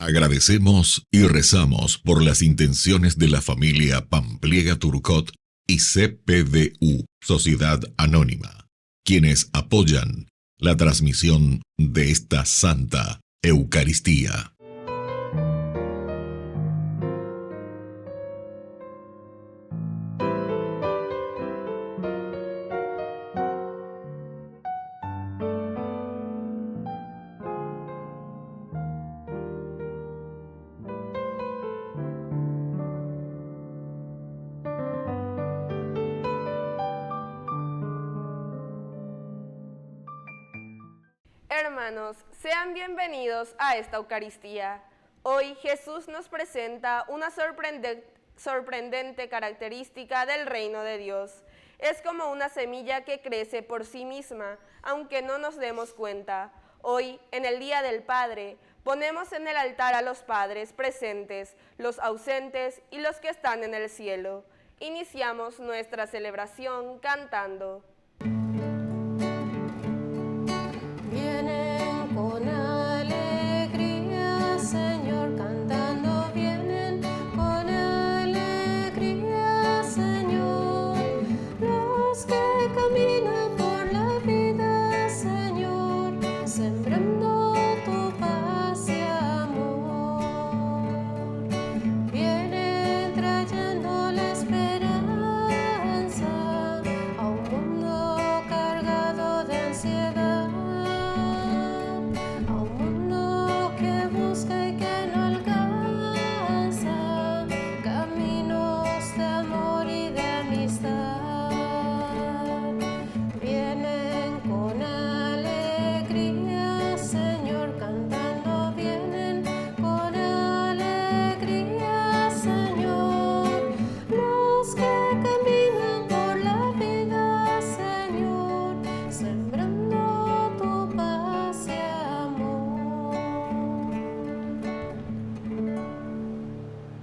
Agradecemos y rezamos por las intenciones de la familia Pampliega Turcot y CPDU, Sociedad Anónima, quienes apoyan la transmisión de esta Santa Eucaristía. Hermanos, sean bienvenidos a esta Eucaristía. Hoy Jesús nos presenta una sorprendente característica del reino de Dios. Es como una semilla que crece por sí misma, aunque no nos demos cuenta. Hoy, en el Día del Padre, ponemos en el altar a los padres presentes, los ausentes y los que están en el cielo. Iniciamos nuestra celebración cantando.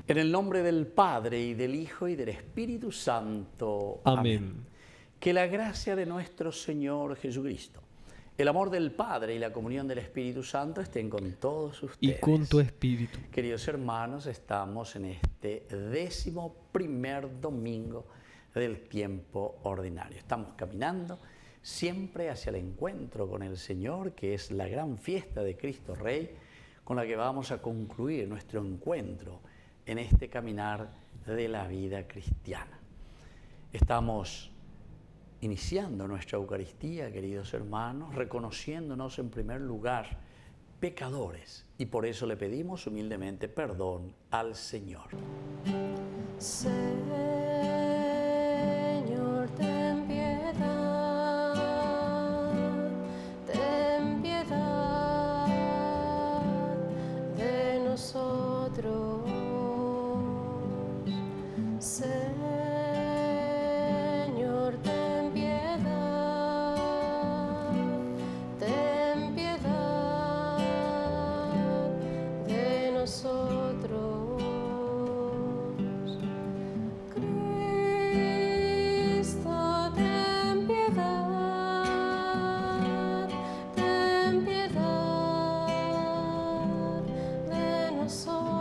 En el nombre del Padre, y del Hijo, y del Espíritu Santo. Amén. Que la gracia de nuestro Señor Jesucristo, el amor del Padre y la comunión del Espíritu Santo estén con todos ustedes. Y con tu espíritu. Queridos hermanos, estamos en este 11º domingo del tiempo ordinario. Estamos caminando siempre hacia el encuentro con el Señor, que es la gran fiesta de Cristo Rey, con la que vamos a concluir nuestro encuentro en este caminar de la vida cristiana. Estamos iniciando nuestra Eucaristía, queridos hermanos, reconociéndonos en primer lugar pecadores, y por eso le pedimos humildemente perdón al Señor. Señor, ten piedad de nosotros. Señor, ten piedad de nosotros. Cristo, ten piedad de nosotros.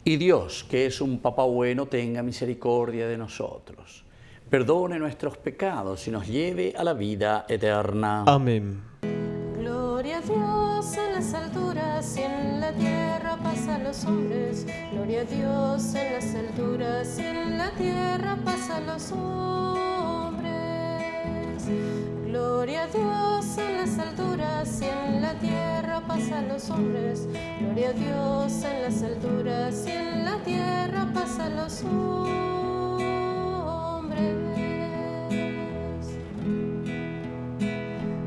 Y Dios, que es un Papá bueno, tenga misericordia de nosotros, perdone nuestros pecados y nos lleve a la vida eterna. Amén. Gloria a Dios en las alturas y en la tierra paz a los hombres. Gloria a Dios en las alturas y en la tierra paz a los hombres. Gloria Gloria a Dios en las alturas y en la tierra paz a los hombres. Gloria a Dios en las alturas y en la tierra paz a los hombres.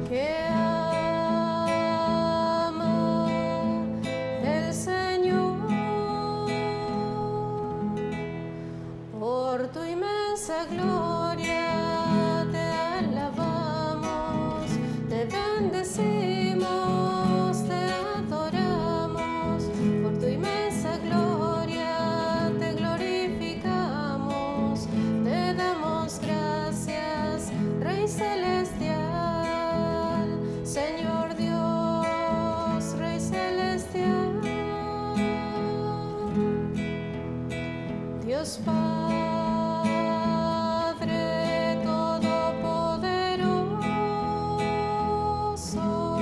Que ama el Señor. Por tu inmensa gloria te alabamos, te bendecimos, te adoramos. Por tu inmensa gloria te glorificamos, te damos gracias, Rey celestial, Señor Dios, Rey celestial, Dios Padre todopoderoso,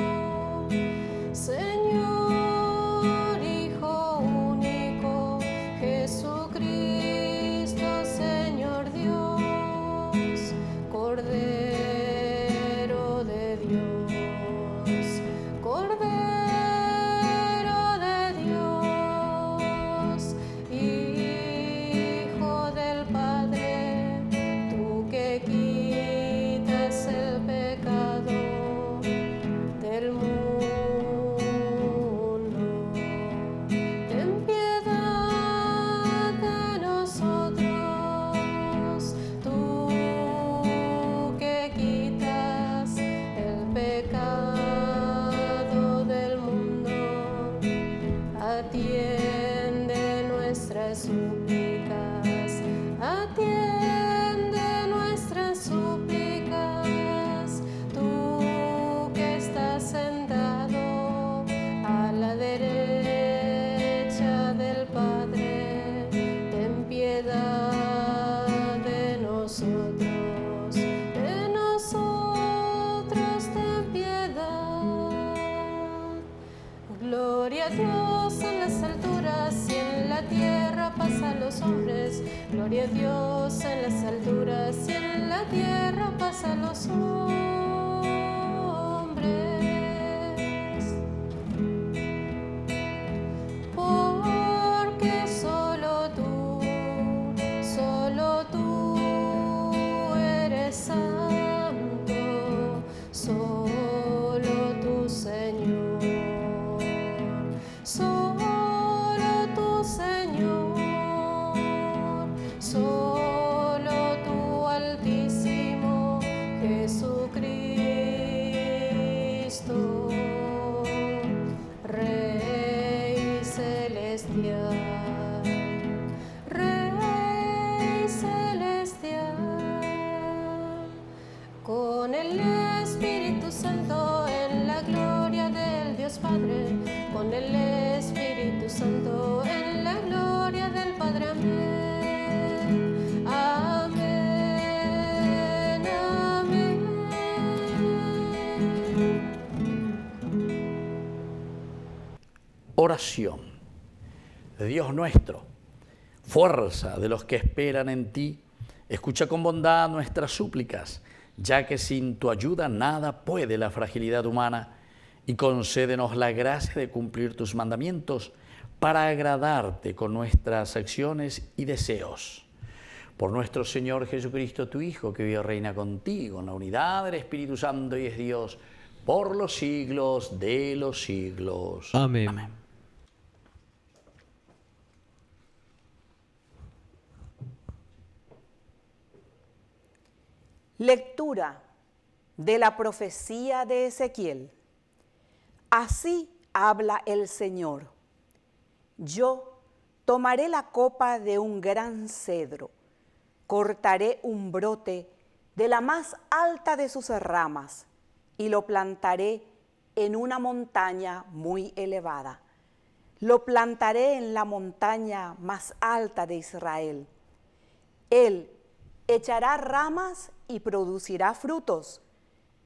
Señor Hijo único, Jesucristo, Señor Dios, Cordero de Dios, Cordero de Dios, Hijo del Padre, tú que quitas el pecado del mundo. Ten piedad de nosotros, tú que quitas el pecado del mundo. Atiende nuestras súplicas, atiende nuestras súplicas, tú que estás sentado a la derecha del Padre, ten piedad de nosotros, ten piedad. Gloria a Dios en las alturas y en la tierra paz a los hombres. Gloria a Dios en las alturas y en la tierra paz a los hombres. Porque solo tú eres santo, solo tú, Señor. Solo tú, Señor, solo tú, Altísimo Jesucristo, Rey celestial, Rey celestial, con el Espíritu Santo en la gloria del Dios Padre, con el Espíritu Santo en la gloria del Padre. Amén. Amén. Amén. Oración. Dios nuestro, fuerza de los que esperan en ti, escucha con bondad nuestras súplicas, ya que sin tu ayuda nada puede la fragilidad humana, y concédenos la gracia de cumplir tus mandamientos para agradarte con nuestras acciones y deseos. Por nuestro Señor Jesucristo, tu Hijo, que vive y reina contigo en la unidad del Espíritu Santo y es Dios por los siglos de los siglos. Amén. Amén. Lectura de la profecía de Ezequiel. Así habla el Señor. Yo tomaré la copa de un gran cedro, cortaré un brote de la más alta de sus ramas y lo plantaré en una montaña muy elevada. Lo plantaré en la montaña más alta de Israel. Él echará ramas y producirá frutos,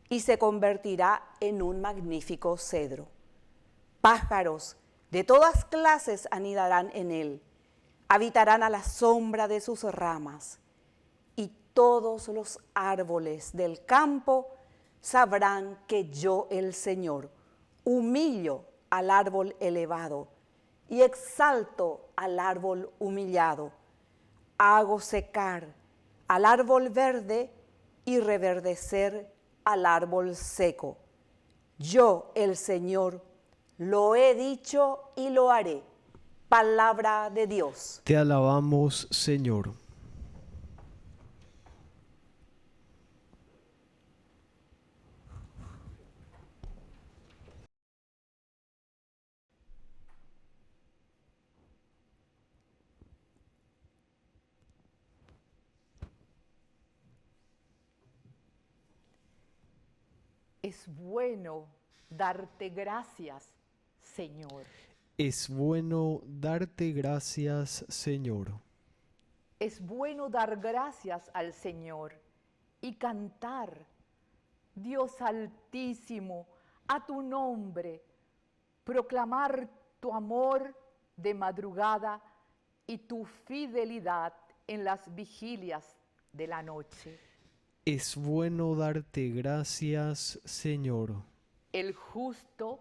y se convertirá en un magnífico cedro. Pájaros de todas clases anidarán en él, habitarán a la sombra de sus ramas, y todos los árboles del campo sabrán que yo, el Señor, humillo al árbol elevado y exalto al árbol humillado. Hago secar al árbol verde y reverdecer al árbol seco. Yo, el Señor, lo he dicho y lo haré. Palabra de Dios. Te alabamos, Señor. Es bueno darte gracias, Señor. Es bueno darte gracias, Señor. Es bueno dar gracias al Señor y cantar, Dios Altísimo, a tu nombre, proclamar tu amor de madrugada y tu fidelidad en las vigilias de la noche. Es bueno darte gracias, Señor. El justo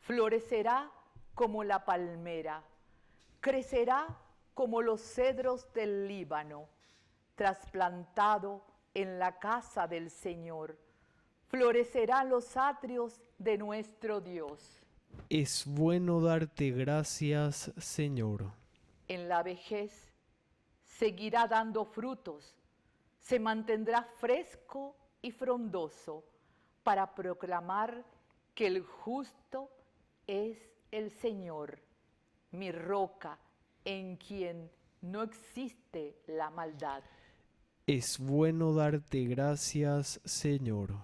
florecerá como la palmera, crecerá como los cedros del Líbano, trasplantado en la casa del Señor, florecerán los atrios de nuestro Dios. Es bueno darte gracias, Señor. En la vejez seguirá dando frutos, se mantendrá fresco y frondoso para proclamar que el justo es el Señor, mi roca, en quien no existe la maldad. Es bueno darte gracias, Señor.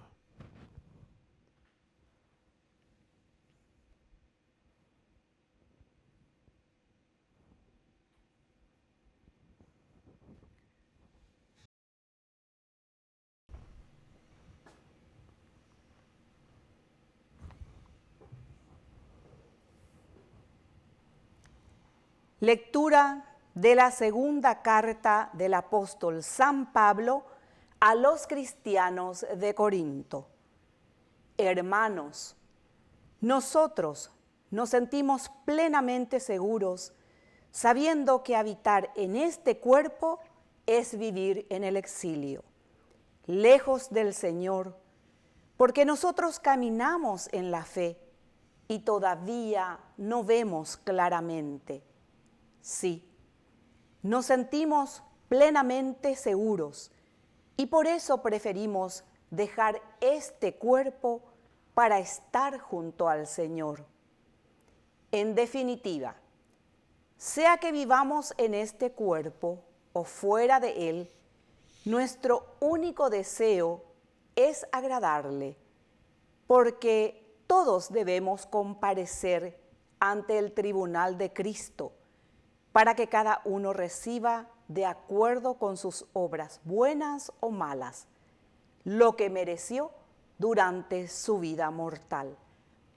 Lectura de la segunda carta del apóstol San Pablo a los cristianos de Corinto. Hermanos, nosotros nos sentimos plenamente seguros, sabiendo que habitar en este cuerpo es vivir en el exilio, lejos del Señor, porque nosotros caminamos en la fe y todavía no vemos claramente. Sí, nos sentimos plenamente seguros y por eso preferimos dejar este cuerpo para estar junto al Señor. En definitiva, sea que vivamos en este cuerpo o fuera de él, nuestro único deseo es agradarle, porque todos debemos comparecer ante el tribunal de Cristo, para que cada uno reciba, de acuerdo con sus obras buenas o malas, lo que mereció durante su vida mortal.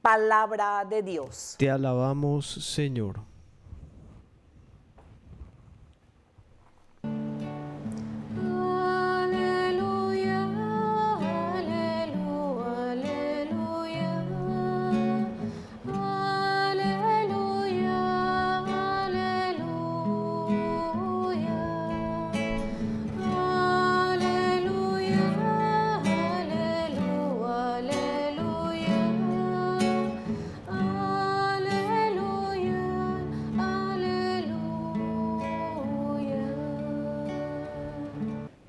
Palabra de Dios. Te alabamos, Señor. Aleluya, aleluya, aleluya, aleluya, aleluya,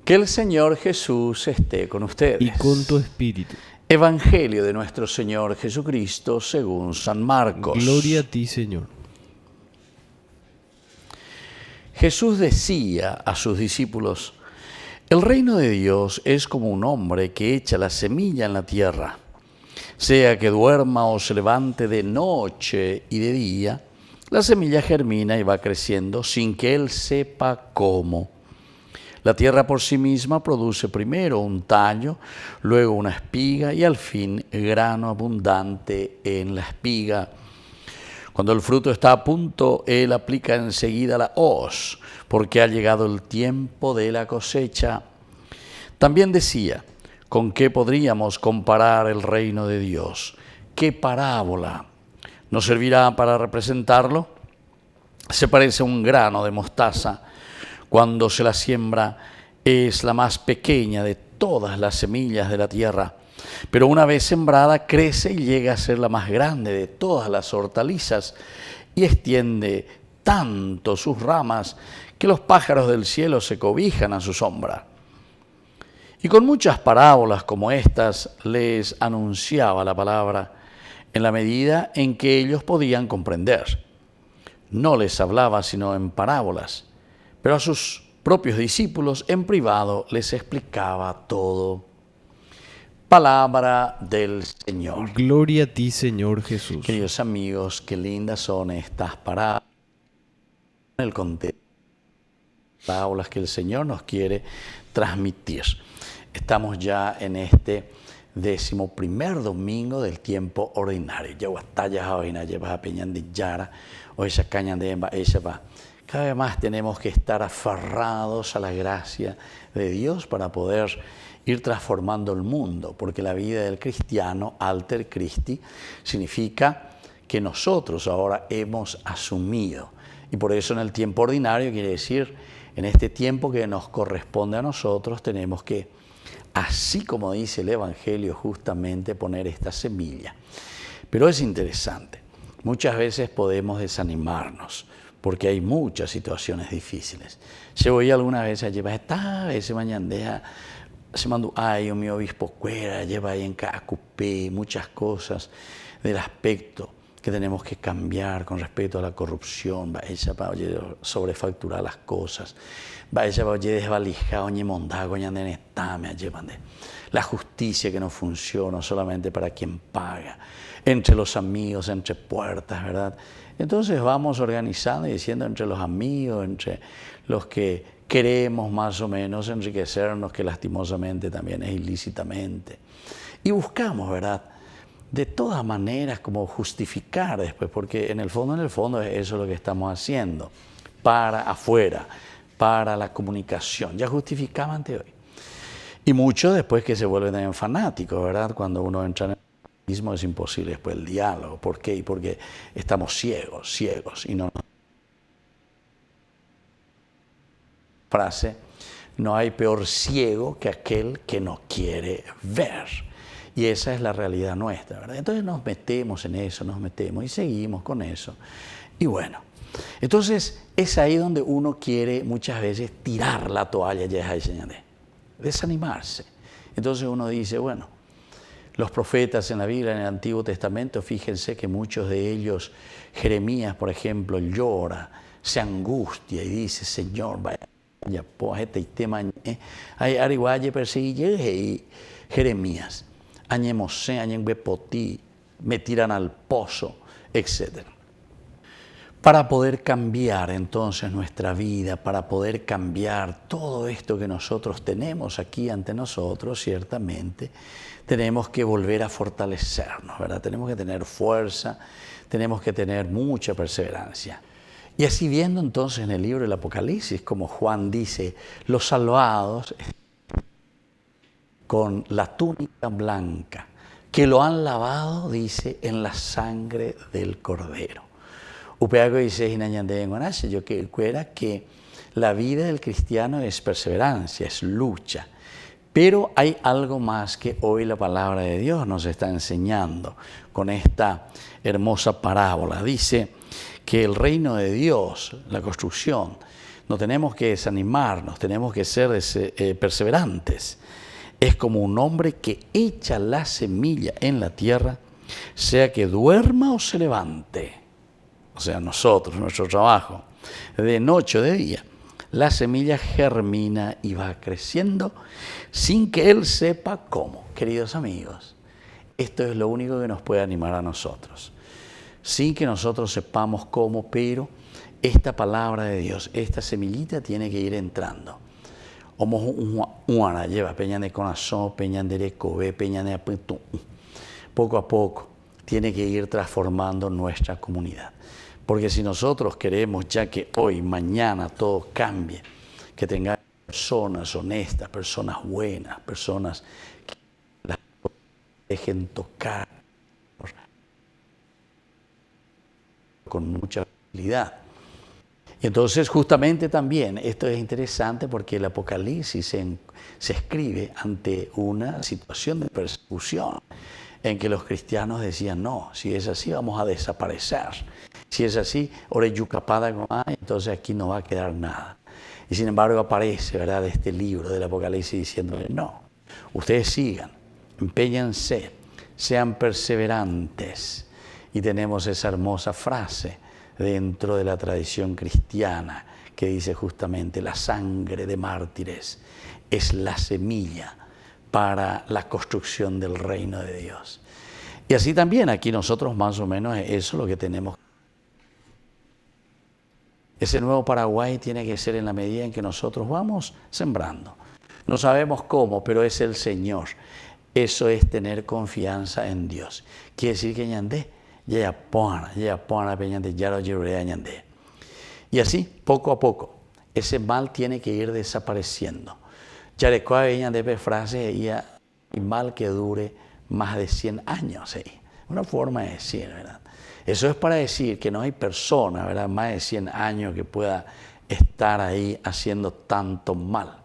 Que el Señor Jesús esté con ustedes. Y con tu espíritu. Evangelio de nuestro Señor Jesucristo según San Marcos. Gloria a ti, Señor. Jesús decía a sus discípulos: el reino de Dios es como un hombre que echa la semilla en la tierra. Sea que duerma o se levante de noche y de día, la semilla germina y va creciendo sin que él sepa cómo. La tierra por sí misma produce primero un tallo, luego una espiga y al fin grano abundante en la espiga. Cuando el fruto está a punto, él aplica enseguida la hoz, porque ha llegado el tiempo de la cosecha. También decía: ¿Con qué podríamos comparar el reino de Dios? ¿Qué parábola nos servirá para representarlo? Se parece a un grano de mostaza. Cuando se la siembra es la más pequeña de todas las semillas de la tierra, pero una vez sembrada crece y llega a ser la más grande de todas las hortalizas y extiende tanto sus ramas que los pájaros del cielo se cobijan a su sombra. Y con muchas parábolas como estas les anunciaba la palabra en la medida en que ellos podían comprender. No les hablaba sino en parábolas, pero a sus propios discípulos en privado les explicaba todo. Palabra del Señor. Gloria a ti, Señor Jesús. Queridos amigos, qué lindas son estas parábolas en el contexto de parábolas que el Señor nos quiere transmitir. Estamos ya en este 11º domingo del tiempo ordinario. Cada vez más tenemos que estar aferrados a la gracia de Dios para poder ir transformando el mundo, porque la vida del cristiano, alter Christi, significa que nosotros ahora hemos asumido. Y por eso en el tiempo ordinario quiere decir, en este tiempo que nos corresponde a nosotros, tenemos que, así como dice el Evangelio, justamente poner esta semilla. Pero es interesante, muchas veces podemos desanimarnos, porque hay muchas situaciones difíciles. Se oía alguna vez, lleva esta vez mañana, se mandó, ay, mi obispo cuera, lleva ahí en Cacupé, muchas cosas del aspecto que tenemos que cambiar con respecto a la corrupción, ella para sobrefacturar las cosas, ella para desvalijar, la justicia que no funciona solamente para quien paga, entre los amigos, entre puertas, ¿verdad? Entonces vamos organizando y diciendo entre los amigos, entre los que queremos más o menos enriquecernos, que lastimosamente también es ilícitamente. Y buscamos, ¿verdad?, de todas maneras como justificar después, porque en el fondo eso es lo que estamos haciendo, para afuera, para la comunicación. Ya justificaba ante hoy. Y muchos después que se vuelven también fanáticos, ¿verdad? Cuando uno entra en el mismo es imposible después el diálogo. ¿Por qué? Porque estamos ciegos, y no. Frase, no hay peor ciego que aquel que no quiere ver. Y esa es la realidad nuestra, ¿verdad? Entonces nos metemos en eso, y seguimos con eso. Y bueno, entonces es ahí donde uno quiere muchas veces tirar la toalla, ya señalé, desanimarse. Entonces uno dice, bueno, los profetas en la Biblia, en el Antiguo Testamento, fíjense que muchos de ellos, Jeremías, por ejemplo, llora, se angustia y dice, Señor, vaya, pues este tema, hay ariguaye persigue Jeremías. Añemosé, añembepotí, me tiran al pozo, etc. Para poder cambiar entonces nuestra vida, para poder cambiar todo esto que nosotros tenemos aquí ante nosotros, ciertamente, tenemos que volver a fortalecernos, ¿verdad? Tenemos que tener fuerza, tenemos que tener mucha perseverancia. Y así viendo entonces en el libro del Apocalipsis, como Juan dice, los salvados con la túnica blanca, que lo han lavado, dice, en la sangre del Cordero. Upeago dice, yo que cuera que la vida del cristiano es perseverancia, es lucha. Pero hay algo más que hoy la palabra de Dios nos está enseñando con esta hermosa parábola. Dice que el reino de Dios, la construcción, no tenemos que desanimarnos, tenemos que ser perseverantes. Es como un hombre que echa la semilla en la tierra, sea que duerma o se levante. O sea, nosotros, nuestro trabajo, de noche o de día, la semilla germina y va creciendo sin que él sepa cómo. Queridos amigos, esto es lo único que nos puede animar a nosotros. Sin que nosotros sepamos cómo, pero esta palabra de Dios, esta semillita tiene que ir entrando. Poco a poco tiene que ir transformando nuestra comunidad. Porque si nosotros queremos ya que hoy, mañana todo cambie, que tengamos personas honestas, personas buenas, personas que dejen tocar con mucha facilidad. Y entonces justamente también esto es interesante porque el Apocalipsis se escribe ante una situación de persecución en que los cristianos decían, no, si es así vamos a desaparecer. Si es así, entonces aquí no va a quedar nada. Y sin embargo aparece, ¿verdad?, este libro del Apocalipsis diciéndole, no, ustedes sigan, empeñense, sean perseverantes. Y tenemos esa hermosa frase dentro de la tradición cristiana que dice justamente la sangre de mártires es la semilla para la construcción del reino de Dios. Y así también aquí nosotros más o menos eso es lo que tenemos. Ese nuevo Paraguay tiene que ser en la medida en que nosotros vamos sembrando. No sabemos cómo, pero es el Señor. Eso es tener confianza en Dios. Quiere decir que ñandé, y así, poco a poco, ese mal tiene que ir desapareciendo. Frase y mal que dure más de 100 años. Una forma de decir, ¿verdad? Eso es para decir que no hay persona, ¿verdad?, más de 100 años que pueda estar ahí haciendo tanto mal.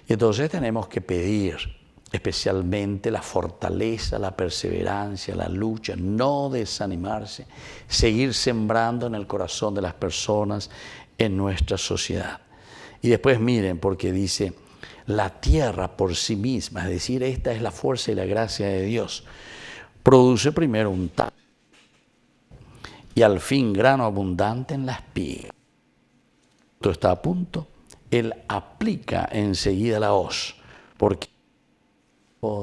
Y entonces tenemos que pedir especialmente la fortaleza, la perseverancia, la lucha, no desanimarse, seguir sembrando en el corazón de las personas en nuestra sociedad. Y después miren, porque dice, la tierra por sí misma, es decir, esta es la fuerza y la gracia de Dios, produce primero un tallo y al fin grano abundante en la espiga. Esto está a punto, Él aplica enseguida la hoz, porque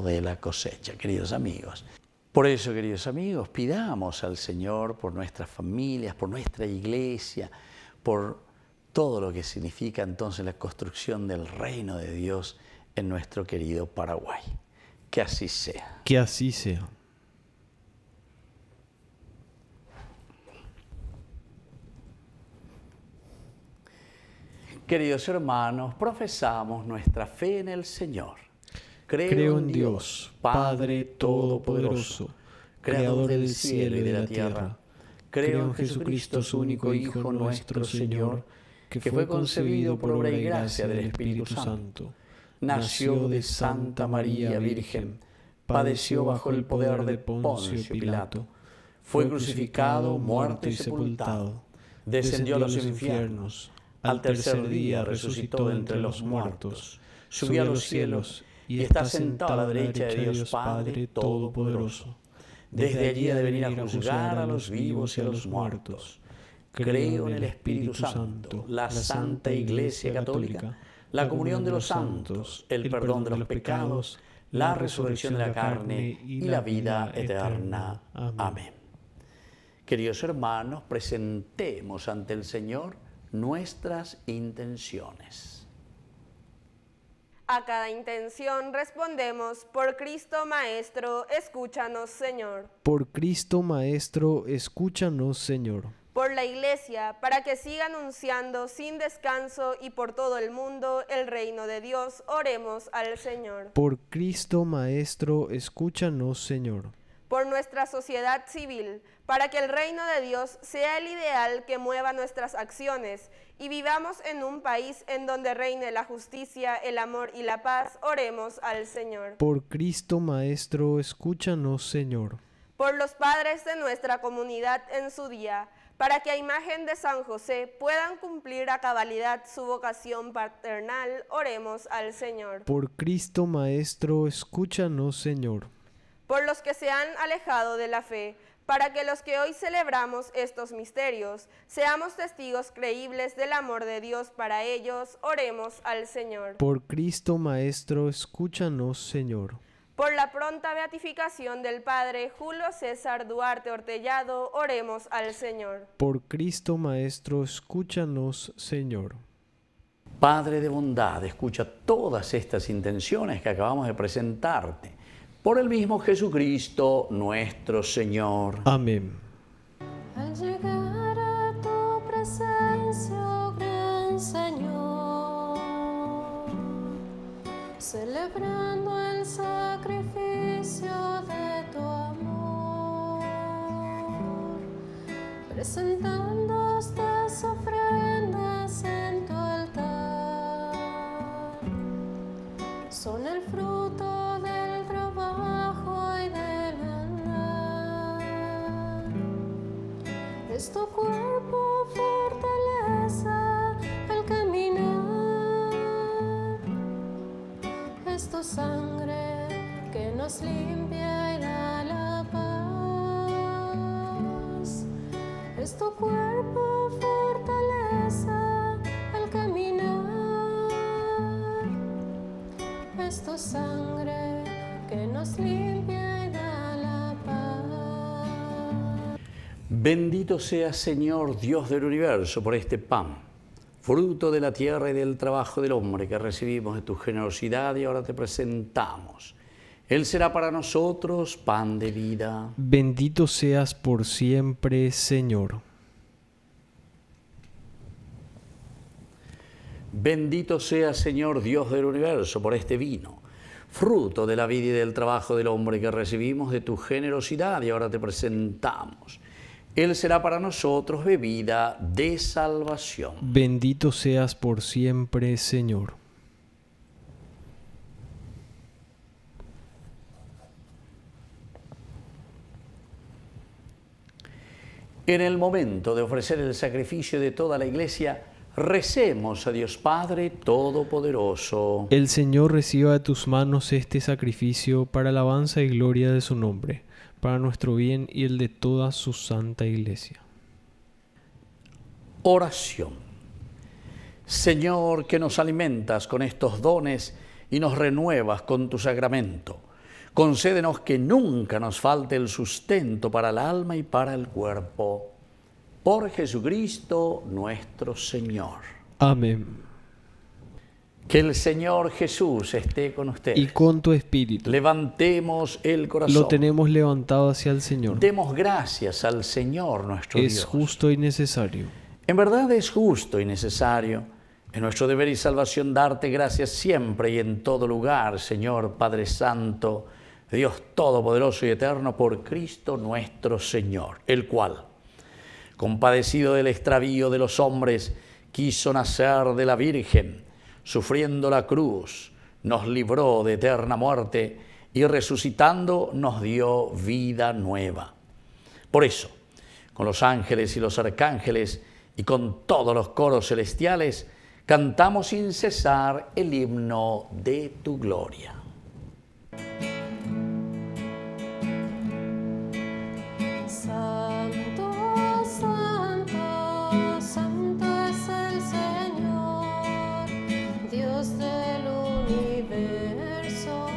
de la cosecha, queridos amigos. Por eso, queridos amigos, pidamos al Señor por nuestras familias, por nuestra iglesia, por todo lo que significa entonces la construcción del reino de Dios en nuestro querido Paraguay. Que así sea. Que así sea. Queridos hermanos, profesamos nuestra fe en el Señor. Creo en Dios, Padre Todopoderoso, Creador del cielo y de la tierra. Creo en Jesucristo, su único Hijo, nuestro Señor, que fue concebido por obra y gracia del Espíritu Santo. Nació de Santa María Virgen, padeció bajo el poder de Poncio Pilato, fue crucificado, muerto y sepultado, descendió a los infiernos, al tercer día resucitó de entre los muertos, subió a los cielos y está sentado a la derecha de Dios Padre Todopoderoso. Desde allí ha de venir a juzgar a los vivos y a los muertos. Creo en el Espíritu Santo, la Santa Iglesia Católica, la comunión de los santos, el perdón de los pecados, la resurrección de la carne y la vida eterna. Amén. Queridos hermanos, presentemos ante el Señor nuestras intenciones. A cada intención respondemos, por Cristo Maestro, escúchanos, Señor. Por Cristo Maestro, escúchanos, Señor. Por la Iglesia, para que siga anunciando sin descanso y por todo el mundo el reino de Dios, oremos al Señor. Por Cristo Maestro, escúchanos, Señor. Por nuestra sociedad civil, para que el reino de Dios sea el ideal que mueva nuestras acciones y vivamos en un país en donde reine la justicia, el amor y la paz, oremos al Señor. Por Cristo Maestro, escúchanos, Señor. Por los padres de nuestra comunidad en su día, para que a imagen de San José puedan cumplir a cabalidad su vocación paternal, oremos al Señor. Por Cristo Maestro, escúchanos, Señor. Por los que se han alejado de la fe, para que los que hoy celebramos estos misterios seamos testigos creíbles del amor de Dios para ellos, oremos al Señor. Por Cristo Maestro, escúchanos, Señor. Por la pronta beatificación del Padre Julio César Duarte Ortellado, oremos al Señor. Por Cristo Maestro, escúchanos, Señor. Padre de bondad, escucha todas estas intenciones que acabamos de presentarte. Por el mismo Jesucristo, nuestro Señor. Amén. Al llegar a tu presencia, oh gran Señor, celebrando el sacrificio de presentando estas ofrendas en tu altar. Son el fruto del trabajo y del andar. Es tu cuerpo fortaleza al caminar. Es tu sangre que nos limpia y da la paz. Es tu cuerpo fortaleza al caminar. Es tu sangre que nos limpia y da la paz. Bendito seas, Señor, Dios del universo, por este pan, fruto de la tierra y del trabajo del hombre que recibimos de tu generosidad y ahora te presentamos. Él será para nosotros pan de vida. Bendito seas por siempre, Señor. Bendito seas, Señor, Dios del universo, por este vino, fruto de la vida y del trabajo del hombre que recibimos de tu generosidad y ahora te presentamos. Él será para nosotros bebida de salvación. Bendito seas por siempre, Señor. En el momento de ofrecer el sacrificio de toda la Iglesia, recemos a Dios Padre Todopoderoso. El Señor reciba de tus manos este sacrificio para alabanza y gloria de su nombre, para nuestro bien y el de toda su santa Iglesia. Oración. Señor, que nos alimentas con estos dones y nos renuevas con tu sacramento, concédenos que nunca nos falte el sustento para el alma y para el cuerpo. Por Jesucristo nuestro Señor. Amén. Que el Señor Jesús esté con ustedes. Y con tu espíritu. Levantemos el corazón. Lo tenemos levantado hacia el Señor. Demos gracias al Señor nuestro Dios. Es justo y necesario. En verdad es justo y necesario. Es nuestro deber y salvación darte gracias siempre y en todo lugar, Señor Padre Santo, Dios Todopoderoso y Eterno, por Cristo nuestro Señor, el cual, compadecido del extravío de los hombres, quiso nacer de la Virgen, sufriendo la cruz, nos libró de eterna muerte y resucitando nos dio vida nueva. Por eso, con los ángeles y los arcángeles y con todos los coros celestiales, cantamos sin cesar el himno de tu gloria. Santo, santo, santo es el Señor, Dios del universo.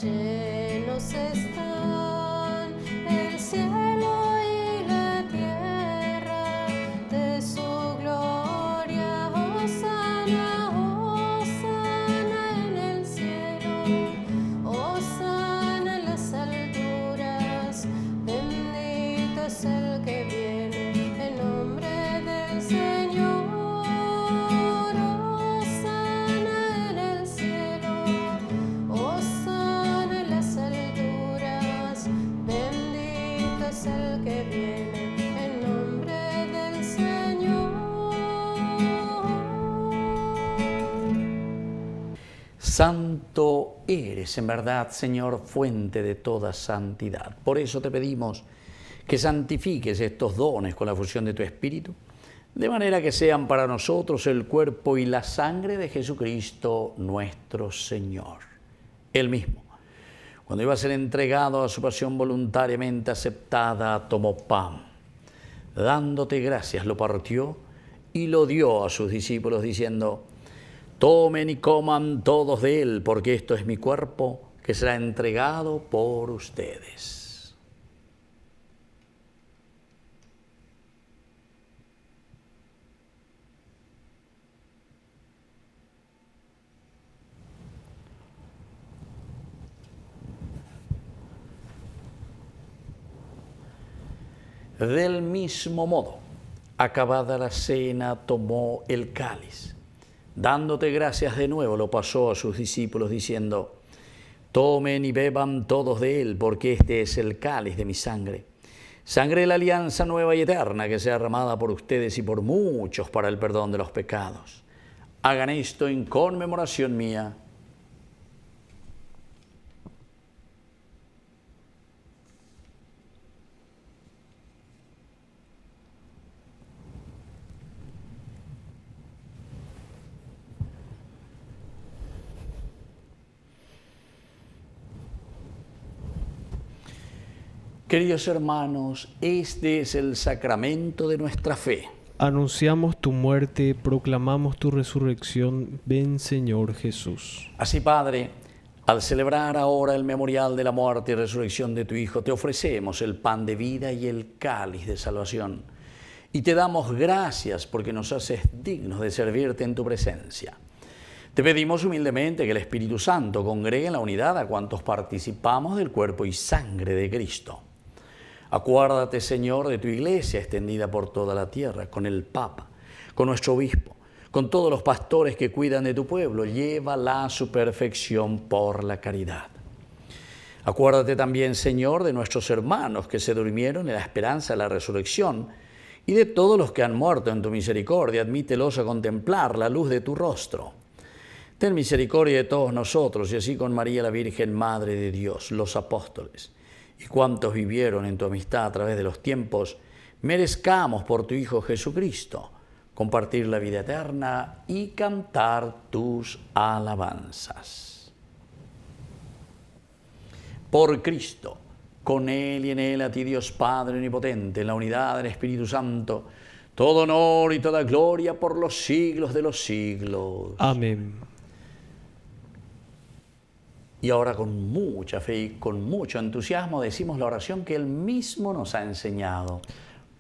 Llenos están el cielo y la tierra de su gloria. Hosana, hosana en el cielo, hosana en las alturas. Bendito es el que viene en nombre del Señor. Hosana en el cielo, hosana en las alturas. Bendito es el que viene en nombre del Señor. Santo eres, en verdad, Señor, fuente de toda santidad. Por eso te pedimos que santifiques estos dones con la fusión de tu Espíritu, de manera que sean para nosotros el cuerpo y la sangre de Jesucristo nuestro Señor. Él mismo, cuando iba a ser entregado a su pasión voluntariamente aceptada, tomó pan. Dándote gracias, lo partió y lo dio a sus discípulos, diciendo: tomen y coman todos de él, porque esto es mi cuerpo, que será entregado por ustedes. Del mismo modo, acabada la cena, tomó el cáliz. Dándote gracias de nuevo, lo pasó a sus discípulos diciendo: tomen y beban todos de él, porque este es el cáliz de mi sangre, Sangre de la alianza nueva y eterna que sea derramada por ustedes y por muchos para el perdón de los pecados. Hagan esto en conmemoración mía. Queridos hermanos, este es el sacramento de nuestra fe. Anunciamos tu muerte, proclamamos tu resurrección. Ven, Señor Jesús. Así, Padre, al celebrar ahora el memorial de la muerte y resurrección de tu Hijo, te ofrecemos el pan de vida y el cáliz de salvación. Y te damos gracias porque nos haces dignos de servirte en tu presencia. Te pedimos humildemente que el Espíritu Santo congregue en la unidad a cuantos participamos del cuerpo y sangre de Cristo. Acuérdate, Señor, de tu iglesia extendida por toda la tierra, con el Papa, con nuestro obispo, con todos los pastores que cuidan de tu pueblo. Llévala a su perfección por la caridad. Acuérdate también, Señor, de nuestros hermanos que se durmieron en la esperanza de la resurrección y de todos los que han muerto en tu misericordia. Admítelos a contemplar la luz de tu rostro. Ten misericordia de todos nosotros y así con María la Virgen, Madre de Dios, los apóstoles y cuantos vivieron en tu amistad a través de los tiempos, merezcamos por tu Hijo Jesucristo compartir la vida eterna y cantar tus alabanzas. Por Cristo, con Él y en Él, a ti Dios Padre Omnipotente, en la unidad del Espíritu Santo, todo honor y toda gloria por los siglos de los siglos. Amén. Y ahora con mucha fe y con mucho entusiasmo decimos la oración que Él mismo nos ha enseñado.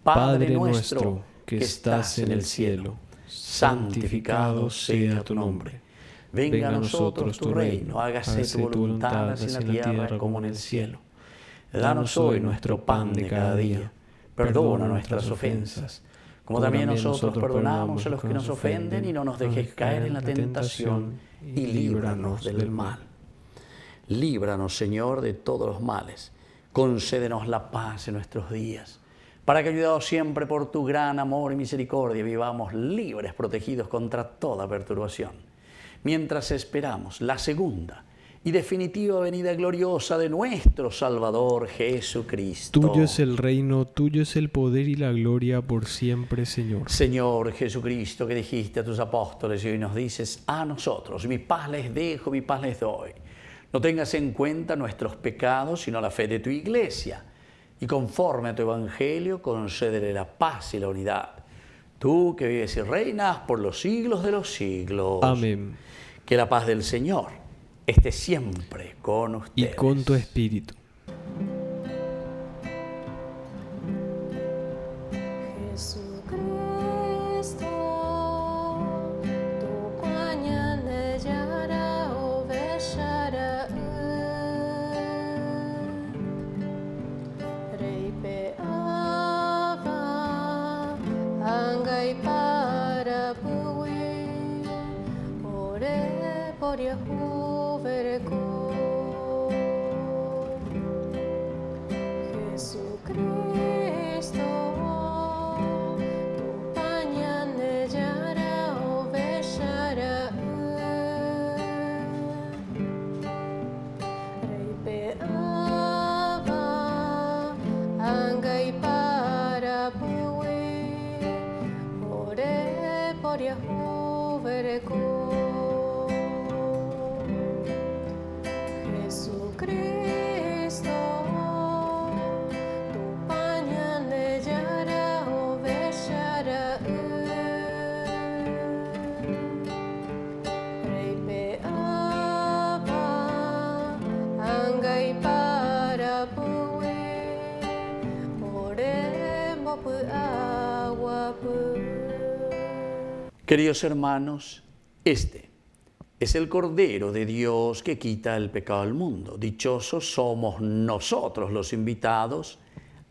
Padre nuestro que estás en el cielo, santificado sea tu nombre. Venga a nosotros tu reino, hágase tu voluntad así en la tierra como en el cielo. Danos hoy nuestro pan de cada día. Perdona nuestras ofensas, como también nosotros perdonamos a los que nos ofenden, y no nos dejes caer en la tentación, y líbranos del mal. Líbranos, Señor, de todos los males. Concédenos la paz en nuestros días, para que, ayudados siempre por tu gran amor y misericordia, vivamos libres, protegidos contra toda perturbación, mientras esperamos la segunda y definitiva venida gloriosa de nuestro Salvador Jesucristo. Tuyo es el reino, tuyo es el poder y la gloria por siempre, Señor. Señor Jesucristo, que dijiste a tus apóstoles y hoy nos dices a nosotros: mi paz les dejo, mi paz les doy. No tengas en cuenta nuestros pecados, sino la fe de tu iglesia. Y conforme a tu evangelio, concédele la paz y la unidad. Tú que vives y reinas por los siglos de los siglos. Amén. Que la paz del Señor esté siempre con ustedes. Y con tu espíritu. Queridos hermanos, este es el Cordero de Dios que quita el pecado del mundo. Dichosos somos nosotros los invitados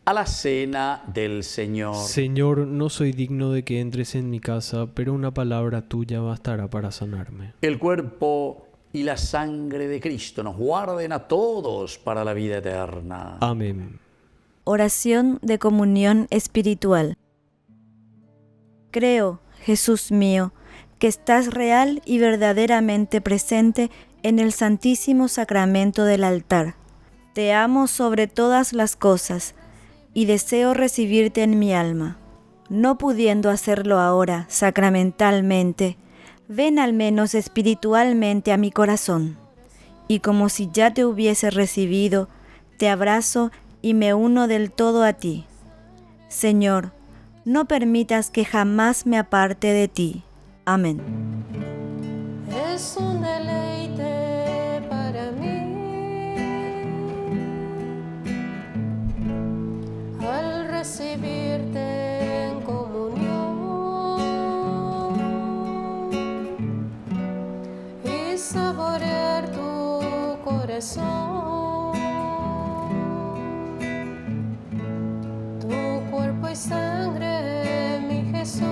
a la cena del Señor. Señor, no soy digno de que entres en mi casa, pero una palabra tuya bastará para sanarme. El cuerpo y la sangre de Cristo nos guarden a todos para la vida eterna. Amén. Oración de comunión espiritual. Creo, Jesús mío, que estás real y verdaderamente presente en el Santísimo Sacramento del altar. Te amo sobre todas las cosas y deseo recibirte en mi alma. No pudiendo hacerlo ahora sacramentalmente, ven al menos espiritualmente a mi corazón. Y como si ya te hubiese recibido, te abrazo y me uno del todo a ti. Señor, no permitas que jamás me aparte de ti. Amén. Es un deleite para mí al recibirte en comunión y saborear tu corazón, tu cuerpo y sangre, mi Jesús.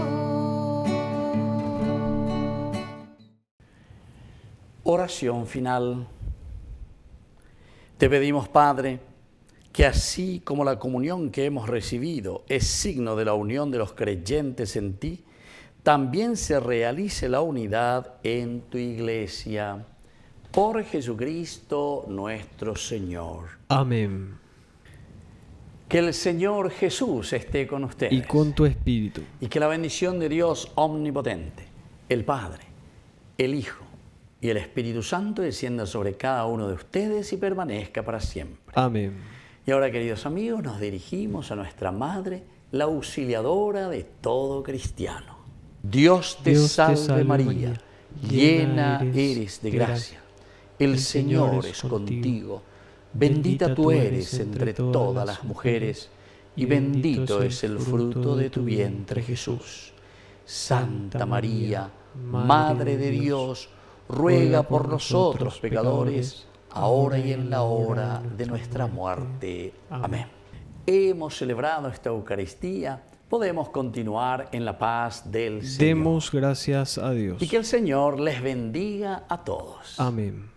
Oración final. Te pedimos, Padre, que así como la comunión que hemos recibido es signo de la unión de los creyentes en ti, también se realice la unidad en tu iglesia. Por Jesucristo nuestro Señor. Amén. Que el Señor Jesús esté con ustedes. Y con tu espíritu. Y que la bendición de Dios omnipotente, el Padre, el Hijo y el Espíritu Santo descienda sobre cada uno de ustedes y permanezca para siempre. Amén. Y ahora, queridos amigos, nos dirigimos a nuestra Madre, la auxiliadora de todo cristiano. Dios te salve María, llena eres de gracia. El Señor es contigo. Bendita tú eres entre todas las mujeres, y bendito es el fruto de tu vientre, Jesús. Santa María, Madre de Dios, ruega por nosotros pecadores, ahora y en la hora de nuestra muerte. Amén. Hemos celebrado esta Eucaristía, podemos continuar en la paz del Señor. Demos gracias a Dios. Y que el Señor les bendiga a todos. Amén.